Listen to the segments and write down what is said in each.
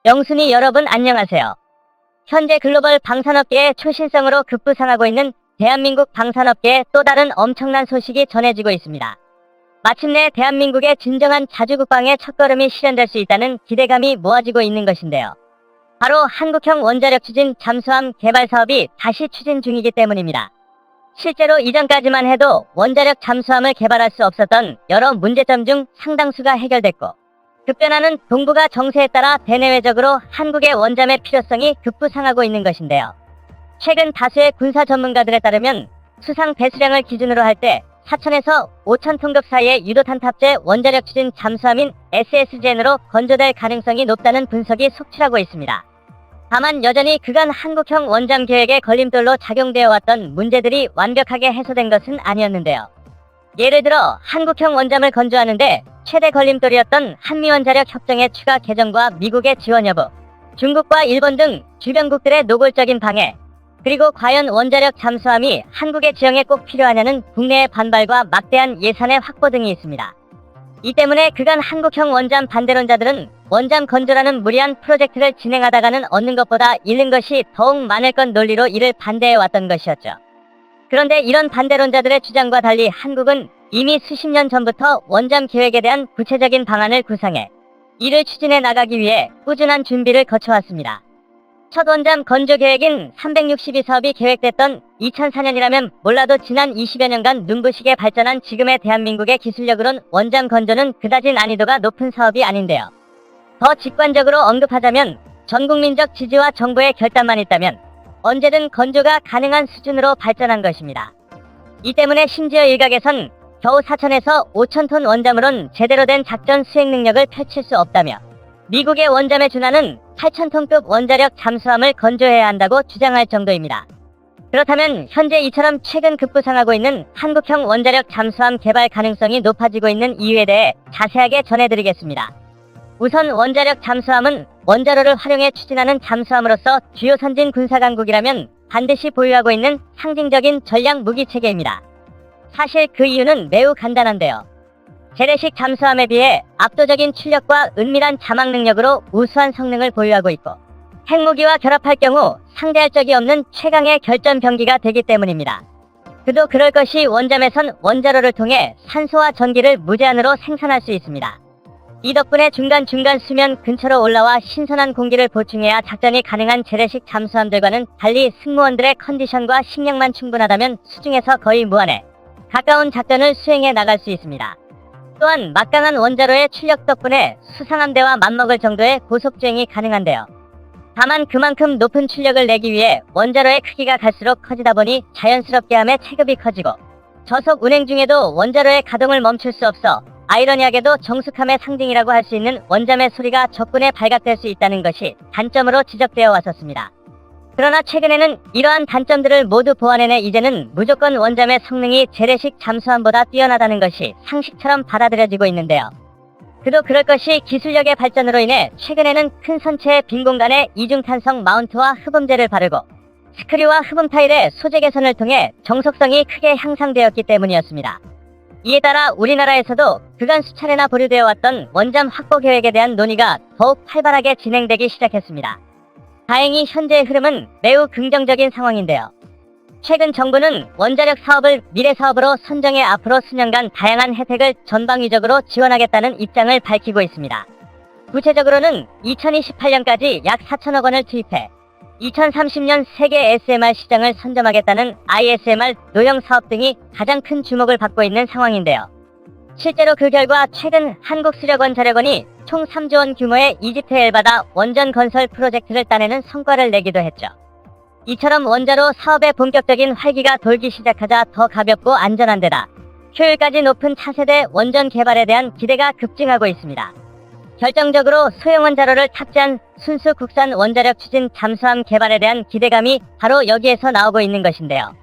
영순이 여러분 안녕하세요. 현재 글로벌 방산업계의 초신성으로 급부상하고 있는 대한민국 방산업계의 또 다른 엄청난 소식이 전해지고 있습니다. 마침내 대한민국의 진정한 자주국방의 첫걸음이 실현될 수 있다는 기대감이 모아지고 있는 것인데요. 바로 한국형 원자력 추진 잠수함 개발 사업이 다시 추진 중이기 때문입니다. 실제로 이전까지만 해도 원자력 잠수함을 개발할 수 없었던 여러 문제점 중 상당수가 해결됐고, 급변하는 동북아 정세에 따라 대내외적으로 한국의 원잠의 필요성이 급부상하고 있는 것인데요. 최근 다수의 군사 전문가들에 따르면 수상 배수량을 기준으로 할 때 4,000에서 5,000톤급 사이의 유도탄 탑재 원자력 추진 잠수함인 SSGN으로 건조될 가능성이 높다는 분석이 속출하고 있습니다. 다만 여전히 그간 한국형 원잠 계획에 걸림돌로 작용되어 왔던 문제들이 완벽하게 해소된 것은 아니었는데요. 예를 들어 한국형 원잠을 건조하는데 최대 걸림돌이었던 한미원자력 협정의 추가 개정과 미국의 지원 여부, 중국과 일본 등 주변국들의 노골적인 방해, 그리고 과연 원자력 잠수함이 한국의 지형에 꼭 필요하냐는 국내의 반발과 막대한 예산의 확보 등이 있습니다. 이 때문에 그간 한국형 원잠 반대론자들은 원잠 건조라는 무리한 프로젝트를 진행하다가는 얻는 것보다 잃는 것이 더욱 많을 것 논리로 이를 반대해왔던 것이었죠. 그런데 이런 반대론자들의 주장과 달리 한국은 이미 수십 년 전부터 원잠 계획에 대한 구체적인 방안을 구상해 이를 추진해 나가기 위해 꾸준한 준비를 거쳐왔습니다. 첫 원잠 건조 계획인 362 사업이 계획됐던 2004년이라면 몰라도 지난 20여 년간 눈부시게 발전한 지금의 대한민국의 기술력으론 원잠 건조는 그다지 난이도가 높은 사업이 아닌데요. 더 직관적으로 언급하자면 전국민적 지지와 정부의 결단만 있다면 언제든 건조가 가능한 수준으로 발전한 것입니다. 이 때문에 심지어 일각에선 겨우 4,000에서 5,000톤 원잠으론 제대로 된 작전 수행 능력을 펼칠 수 없다며 미국의 원잠에 준하는 8,000톤급 원자력 잠수함을 건조해야 한다고 주장할 정도입니다. 그렇다면 현재 이처럼 최근 급부상하고 있는 한국형 원자력 잠수함 개발 가능성이 높아지고 있는 이유에 대해 자세하게 전해드리겠습니다. 우선 원자력 잠수함은 원자로를 활용해 추진하는 잠수함으로서 주요 선진 군사강국이라면 반드시 보유하고 있는 상징적인 전략 무기체계입니다. 사실 그 이유는 매우 간단한데요. 재래식 잠수함에 비해 압도적인 출력과 은밀한 자막 능력으로 우수한 성능을 보유하고 있고, 핵무기와 결합할 경우 상대할 적이 없는 최강의 결전 병기가 되기 때문입니다. 그도 그럴 것이 원잠에선 원자로를 통해 산소와 전기를 무제한으로 생산할 수 있습니다. 이 덕분에 중간중간 수면 근처로 올라와 신선한 공기를 보충해야 작전이 가능한 재래식 잠수함들과는 달리 승무원들의 컨디션과 식량만 충분하다면 수중에서 거의 무한에 가까운 작전을 수행해 나갈 수 있습니다. 또한 막강한 원자로의 출력 덕분에 수상함대와 맞먹을 정도의 고속주행이 가능한데요. 다만 그만큼 높은 출력을 내기 위해 원자로의 크기가 갈수록 커지다 보니 자연스럽게 함의 체급이 커지고, 저속 운행 중에도 원자로의 가동을 멈출 수 없어 아이러니하게도 정숙함의 상징이라고 할 수 있는 원잠의 소리가 적군에 발각될 수 있다는 것이 단점으로 지적되어 왔었습니다. 그러나 최근에는 이러한 단점들을 모두 보완해내 이제는 무조건 원잠의 성능이 재래식 잠수함보다 뛰어나다는 것이 상식처럼 받아들여지고 있는데요. 그도 그럴 것이 기술력의 발전으로 인해 최근에는 큰 선체의 빈 공간에 이중탄성 마운트와 흡음재를 바르고 스크류와 흡음 타일의 소재 개선을 통해 정속성이 크게 향상되었기 때문이었습니다. 이에 따라 우리나라에서도 그간 수차례나 보류되어 왔던 원잠 확보 계획에 대한 논의가 더욱 활발하게 진행되기 시작했습니다. 다행히 현재의 흐름은 매우 긍정적인 상황인데요. 최근 정부는 원자력 사업을 미래 사업으로 선정해 앞으로 수년간 다양한 혜택을 전방위적으로 지원하겠다는 입장을 밝히고 있습니다. 구체적으로는 2028년까지 약 4천억 원을 투입해 2030년 세계 SMR 시장을 선점하겠다는 ISMR 노형 사업 등이 가장 큰 주목을 받고 있는 상황인데요. 실제로 그 결과 최근 한국수력원 자력원이 총 3조 원 규모의 이집트 엘바다 원전 건설 프로젝트를 따내는 성과를 내기도 했죠. 이처럼 원자로 사업의 본격적인 활기가 돌기 시작하자 더 가볍고 안전한 데다 효율까지 높은 차세대 원전 개발에 대한 기대가 급증하고 있습니다. 결정적으로 소형 원자로를 탑재한 순수 국산 원자력 추진 잠수함 개발에 대한 기대감이 바로 여기에서 나오고 있는 것인데요.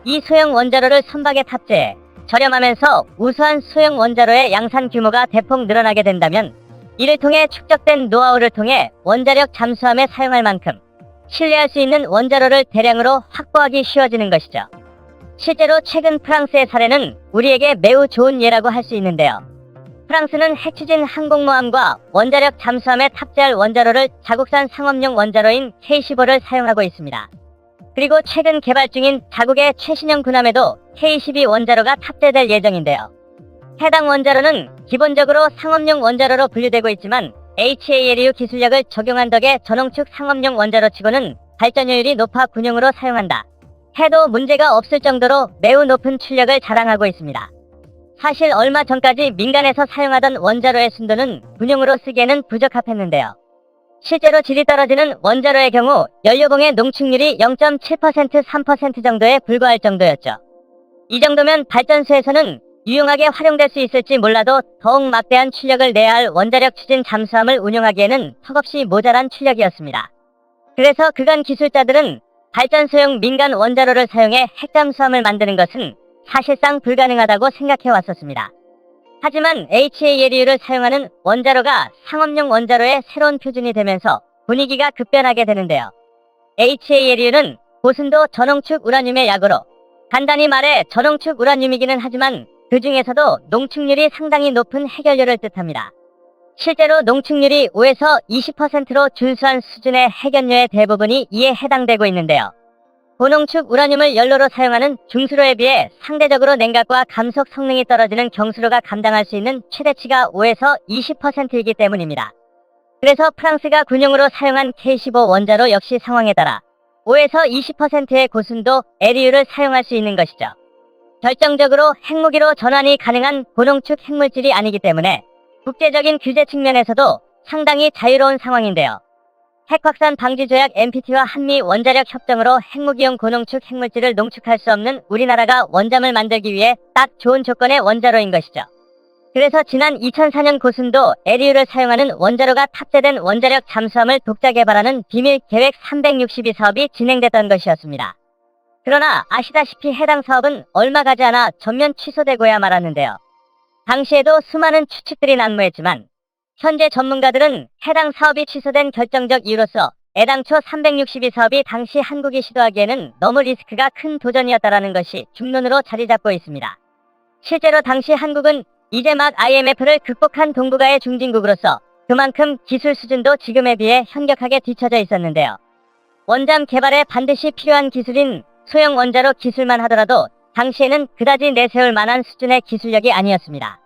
이 소형 원자로를 선박에 탑재해 저렴하면서 우수한 소형 원자로의 양산 규모가 대폭 늘어나게 된다면 이를 통해 축적된 노하우를 통해 원자력 잠수함에 사용할 만큼 신뢰할 수 있는 원자로를 대량으로 확보하기 쉬워지는 것이죠. 실제로 최근 프랑스의 사례는 우리에게 매우 좋은 예라고 할 수 있는데요. 프랑스는 핵추진 항공모함과 원자력 잠수함에 탑재할 원자로를 자국산 상업용 원자로인 K-15를 사용하고 있습니다. 그리고 최근 개발 중인 자국의 최신형 군함에도 K-12 원자로가 탑재될 예정인데요. 해당 원자로는 기본적으로 상업용 원자로로 분류되고 있지만 HALEU 기술력을 적용한 덕에 전홍축 상업용 원자로치고는 발전효율이 높아 군용으로 사용한다 해도 문제가 없을 정도로 매우 높은 출력을 자랑하고 있습니다. 사실 얼마 전까지 민간에서 사용하던 원자로의 순도는 군용으로 쓰기에는 부적합했는데요. 실제로 질이 떨어지는 원자로의 경우 연료봉의 농축률이 0.7% 3% 정도에 불과할 정도였죠. 이 정도면 발전소에서는 유용하게 활용될 수 있을지 몰라도 더욱 막대한 출력을 내야 할 원자력 추진 잠수함을 운용하기에는 턱없이 모자란 출력이었습니다. 그래서 그간 기술자들은 발전소용 민간 원자로를 사용해 핵잠수함을 만드는 것은 사실상 불가능하다고 생각해 왔었습니다. 하지만 HALEU를 사용하는 원자로가 상업용 원자로의 새로운 표준이 되면서 분위기가 급변하게 되는데요. HALEU는 고순도 전홍축 우라늄의 약으로, 간단히 말해 전홍축 우라늄이기는 하지만 그 중에서도 농축률이 상당히 높은 핵연료를 뜻합니다. 실제로 농축률이 5에서 20%로 준수한 수준의 핵연료의 대부분이 이에 해당되고 있는데요. 고농축 우라늄을 연료로 사용하는 중수로에 비해 상대적으로 냉각과 감속 성능이 떨어지는 경수로가 감당할 수 있는 최대치가 5에서 20%이기 때문입니다. 그래서 프랑스가 군용으로 사용한 K-15 원자로 역시 상황에 따라 5에서 20%의 고순도 LEU를 사용할 수 있는 것이죠. 결정적으로 핵무기로 전환이 가능한 고농축 핵물질이 아니기 때문에 국제적인 규제 측면에서도 상당히 자유로운 상황인데요. 핵확산 방지 조약 NPT와 한미 원자력 협정으로 핵무기용 고농축 핵물질을 농축할 수 없는 우리나라가 원잠을 만들기 위해 딱 좋은 조건의 원자로인 것이죠. 그래서 지난 2004년 고순도 LEU를 사용하는 원자로가 탑재된 원자력 잠수함을 독자 개발하는 비밀 계획 362 사업이 진행됐던 것이었습니다. 그러나 아시다시피 해당 사업은 얼마 가지 않아 전면 취소되고야 말았는데요. 당시에도 수많은 추측들이 난무했지만 현재 전문가들은 해당 사업이 취소된 결정적 이유로서 애당초 362 사업이 당시 한국이 시도하기에는 너무 리스크가 큰 도전이었다라는 것이 중론으로 자리 잡고 있습니다. 실제로 당시 한국은 이제 막 IMF를 극복한 동북아의 중진국으로서 그만큼 기술 수준도 지금에 비해 현격하게 뒤처져 있었는데요. 원잠 개발에 반드시 필요한 기술인 소형 원자로 기술만 하더라도 당시에는 그다지 내세울 만한 수준의 기술력이 아니었습니다.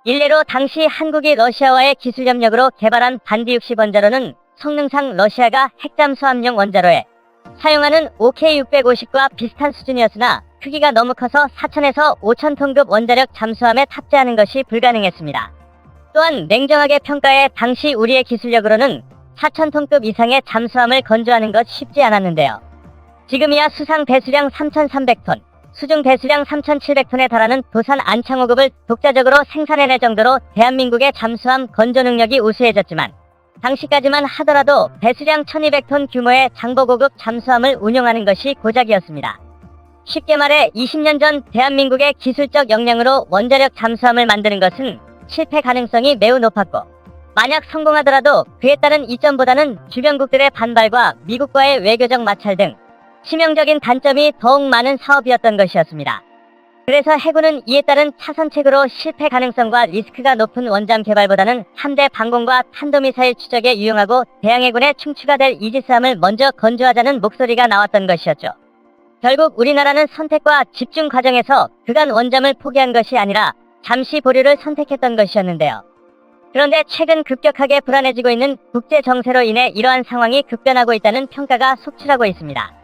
일례로 당시 한국이 러시아와의 기술 협력으로 개발한 반디 60 원자로는 성능상 러시아가 핵잠수함용 원자로에 사용하는 OK650과 비슷한 수준이었으나 크기가 너무 커서 4,000에서 5,000톤급 원자력 잠수함에 탑재하는 것이 불가능했습니다. 또한 냉정하게 평가해 당시 우리의 기술력으로는 4,000톤급 이상의 잠수함을 건조하는 것 쉽지 않았는데요. 지금이야 수상 배수량 3,300톤, 수중 배수량 3,700톤에 달하는 도산 안창호급을 독자적으로 생산해낼 정도로 대한민국의 잠수함 건조 능력이 우수해졌지만 당시까지만 하더라도 배수량 1,200톤 규모의 장보고급 잠수함을 운용하는 것이 고작이었습니다. 쉽게 말해 20년 전 대한민국의 기술적 역량으로 원자력 잠수함을 만드는 것은 실패 가능성이 매우 높았고 만약 성공하더라도 그에 따른 이점보다는 주변국들의 반발과 미국과의 외교적 마찰 등 치명적인 단점이 더욱 많은 사업이었던 것이었습니다. 그래서 해군은 이에 따른 차선책으로 실패 가능성과 리스크가 높은 원잠 개발보다는 함대 방공과 탄도미사일 추적에 유용하고 대항해군에 충추가 될 이지스함을 먼저 건조하자는 목소리가 나왔던 것이었죠. 결국 우리나라는 선택과 집중 과정에서 그간 원잠을 포기한 것이 아니라 잠시 보류를 선택했던 것이었는데요. 그런데 최근 급격하게 불안해지고 있는 국제 정세로 인해 이러한 상황이 급변하고 있다는 평가가 속출하고 있습니다.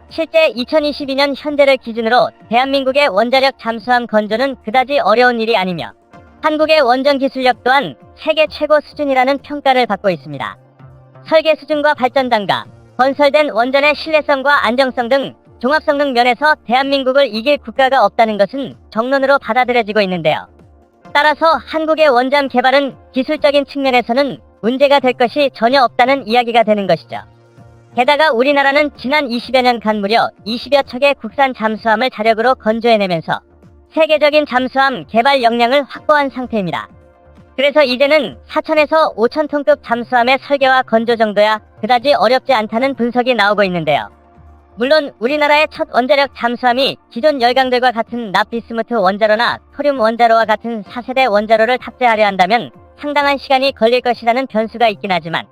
실제 2022년 현재를 기준으로 대한민국의 원자력 잠수함 건조는 그다지 어려운 일이 아니며 한국의 원전 기술력 또한 세계 최고 수준이라는 평가를 받고 있습니다. 설계 수준과 발전 단가, 건설된 원전의 신뢰성과 안정성 등 종합성능 면에서 대한민국을 이길 국가가 없다는 것은 정론으로 받아들여지고 있는데요. 따라서 한국의 원잠 개발은 기술적인 측면에서는 문제가 될 것이 전혀 없다는 이야기가 되는 것이죠. 게다가 우리나라는 지난 20여 년간 무려 20여 척의 국산 잠수함을 자력으로 건조해내면서 세계적인 잠수함 개발 역량을 확보한 상태입니다. 그래서 이제는 4,000에서 5,000톤급 잠수함의 설계와 건조 정도야 그다지 어렵지 않다는 분석이 나오고 있는데요. 물론 우리나라의 첫 원자력 잠수함이 기존 열강들과 같은 납비스무트 원자로나 토륨 원자로와 같은 4세대 원자로를 탑재하려 한다면 상당한 시간이 걸릴 것이라는 변수가 있긴 하지만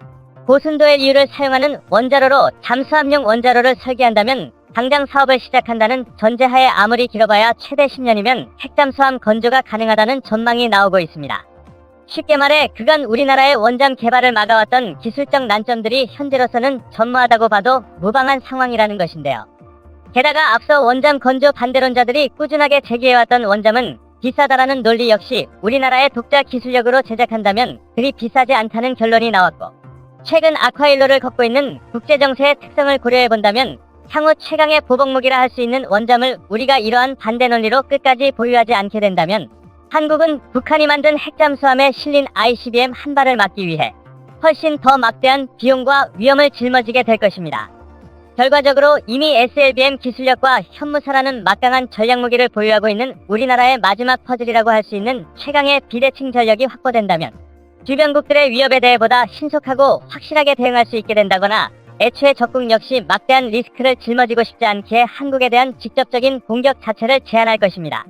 고순도의 이유를 사용하는 원자로로 잠수함용 원자로를 설계한다면 당장 사업을 시작한다는 전제하에 아무리 길어봐야 최대 10년이면 핵잠수함 건조가 가능하다는 전망이 나오고 있습니다. 쉽게 말해 그간 우리나라의 원잠 개발을 막아왔던 기술적 난점들이 현재로서는 전무하다고 봐도 무방한 상황이라는 것인데요. 게다가 앞서 원잠 건조 반대론자들이 꾸준하게 제기해왔던 원잠은 비싸다라는 논리 역시 우리나라의 독자 기술력으로 제작한다면 그리 비싸지 않다는 결론이 나왔고, 최근 아쿠아일로를 걷고 있는 국제정세의 특성을 고려해본다면 향후 최강의 보복무기라 할 수 있는 원잠을 우리가 이러한 반대 논리로 끝까지 보유하지 않게 된다면 한국은 북한이 만든 핵잠수함에 실린 ICBM 한 발을 막기 위해 훨씬 더 막대한 비용과 위험을 짊어지게 될 것입니다. 결과적으로 이미 SLBM 기술력과 현무사라는 막강한 전략무기를 보유하고 있는 우리나라의 마지막 퍼즐이라고 할 수 있는 최강의 비대칭 전력이 확보된다면 주변국들의 위협에 대해 보다 신속하고 확실하게 대응할 수 있게 된다거나 애초에 적국 역시 막대한 리스크를 짊어지고 싶지 않기에 한국에 대한 직접적인 공격 자체를 제한할 것입니다.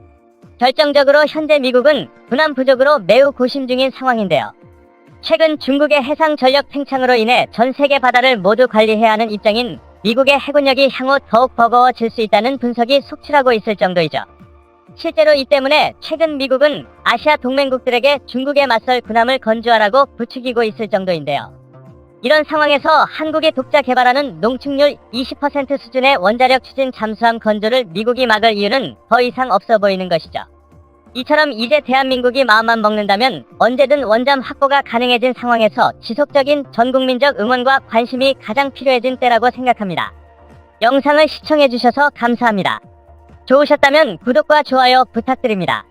결정적으로 현재 미국은 군함 부족으로 매우 고심 중인 상황인데요. 최근 중국의 해상 전력 팽창으로 인해 전 세계 바다를 모두 관리해야 하는 입장인 미국의 해군력이 향후 더욱 버거워질 수 있다는 분석이 속출하고 있을 정도이죠. 실제로 이 때문에 최근 미국은 아시아 동맹국들에게 중국에 맞설 군함을 건조하라고 부추기고 있을 정도인데요. 이런 상황에서 한국이 독자 개발하는 농축률 20% 수준의 원자력 추진 잠수함 건조를 미국이 막을 이유는 더 이상 없어 보이는 것이죠. 이처럼 이제 대한민국이 마음만 먹는다면 언제든 원잠 확보가 가능해진 상황에서 지속적인 전국민적 응원과 관심이 가장 필요해진 때라고 생각합니다. 영상을 시청해주셔서 감사합니다. 좋으셨다면 구독과 좋아요 부탁드립니다.